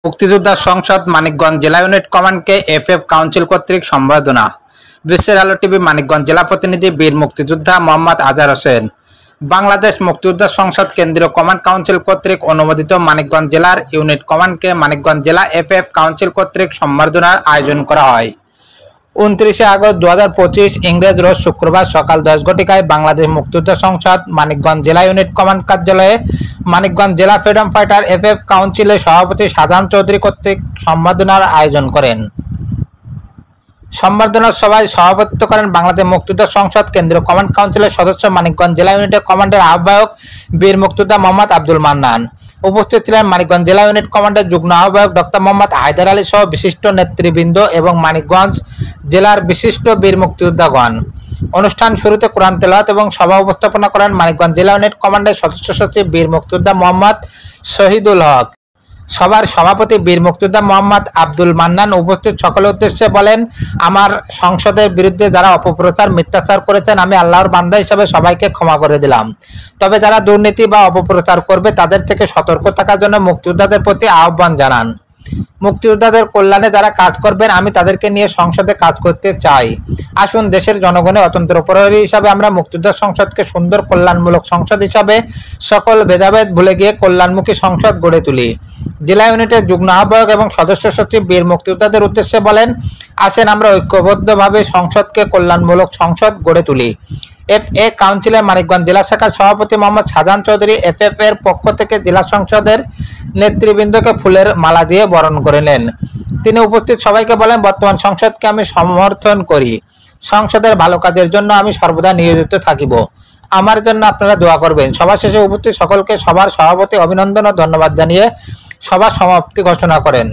মুক্তিযোদ্ধা সংসদ মানিকগঞ্জ জেলা ইউনিট কমান্ডকে এফএফ কাউন্সিল কর্তৃক সম্বর্ধনা। বিশ্বের আলো টিভি মানিকগঞ্জ জেলা প্রতিনিধি বীর মুক্তিযোদ্ধা মোহাম্মদ আজহার হোসেন। বাংলাদেশ মুক্তিযোদ্ধা সংসদ কেন্দ্রীয় কমান্ড কাউন্সিল কর্তৃক অনুমোদিত মানিকগঞ্জ জেলার ইউনিট কমান্ডকে মানিকগঞ্জ জেলা এফএফ কাউন্সিল কর্তৃক সম্বর্ধনার আয়োজন করা হয়। 29 আগস্ট 2025 ইংরেজ রোজ শুক্রবার সকাল 10 ঘটিকায় বাংলাদেশ মুক্তিযোদ্ধা সংসদ মানিকগঞ্জ জেলা ইউনিট কমান্ড কার্যালয়ে মানিকগঞ্জ জেলা ফ্রিডম ফাইটার এফএফ কাউন্সিলের সভাপতি শাহজাহান চৌধুরী কর্তৃক সম্বর্ধনার আয়োজন করেন। সম্বর্ধনা সভায় সভাপতিত্ব করেন বাংলাদেশ মুক্তিযোদ্ধা সংসদ কেন্দ্রীয় কমান্ড কাউন্সিলের সদস্য মানিকগঞ্জ জেলা ইউনিটের কমান্ডের আহ্বায়ক বীর মুক্তিযোদ্ধা মোহাম্মদ আব্দুল মান্নান। উপস্থিত ছিলেন মানিকগঞ্জ জেলা ইউনিট কমান্ডের যুগ্ম আহ্বায়ক ডক্টর মোহাম্মদ হায়দার আলী সহ বিশিষ্ট নেতৃবৃন্দ এবং মানিকগঞ্জ জেলার বিশিষ্ট বীর মুক্তিযোদ্ধাগণ। অনুষ্ঠান শুরুতে কোরআন তেলাওয়াত এবং সভা উপস্থাপনা করেন মানিকগঞ্জ জেলা ইউনিট কমান্ডের সদস্য সচিব বীর মুক্তিযোদ্ধা মোহাম্মদ শহীদুল হক। সভার সভাপতি বীর মুক্তিযোদ্ধা মোহাম্মদ আব্দুল মান্নান উপস্থিত সকলের উদ্দেশ্যে বলেন, আমার সংসদের বিরুদ্ধে যারা অপপ্রচার মিথ্যাচার করেছেন আমি আল্লাহর বান্দা হিসাবে সবাইকে ক্ষমা করে দিলাম। তবে যারা দুর্নীতি বা অপপ্রচার করবে তাদের থেকে সতর্ক থাকার জন্য মুক্তিযোদ্ধাদের প্রতি আহ্বান জানান। মুক্তিযোদ্ধাদের কল্যাণে যারা কাজ করবেন আমি তাদেরকে নিয়ে সংসদে কাজ করতে চাই। আসুন দেশের জনগণের অতন্ত্র প্রহরী হিসাবে আমরা মুক্তিযোদ্ধা সংসদকে সুন্দর কল্যাণমূলক সংসদ হিসাবে সকল ভেদাভেদ ভুলে গিয়ে কল্যাণমুখী সংসদ গড়ে তুলি। জেলা ইউনিটের যুগ্ম আহ্বায়ক এবং সদস্য সচিব বীর মুক্তিযোদ্ধাদের উদ্দেশ্যে বলেন, আসেন আমরা ঐক্যবদ্ধভাবে সংসদকে কল্যাণমূলক সংসদ গড়ে তুলি। এফএ কাউন্সিলের মানিকগঞ্জ জেলা শাখার সভাপতি মোহাম্মদ শাহজাহান চৌধুরী এফএফ এর পক্ষ থেকে জেলা সংসদের নেতৃবৃন্দকে ফুলের মালা দিয়ে বরণ করে নেন। তিনি উপস্থিত সবাইকে বলেন, বর্তমান সংসদকে আমি সমর্থন করি। সংসদের ভালো কাজের জন্য আমি সর্বদা নিয়োজিত থাকিব। আমার জন্য আপনারা দোয়া করবেন। সভা শেষে উপস্থিত সকলকে সভার সভাপতি অভিনন্দন ও ধন্যবাদ জানিয়ে সভা সমাপ্তি ঘোষণা করেন।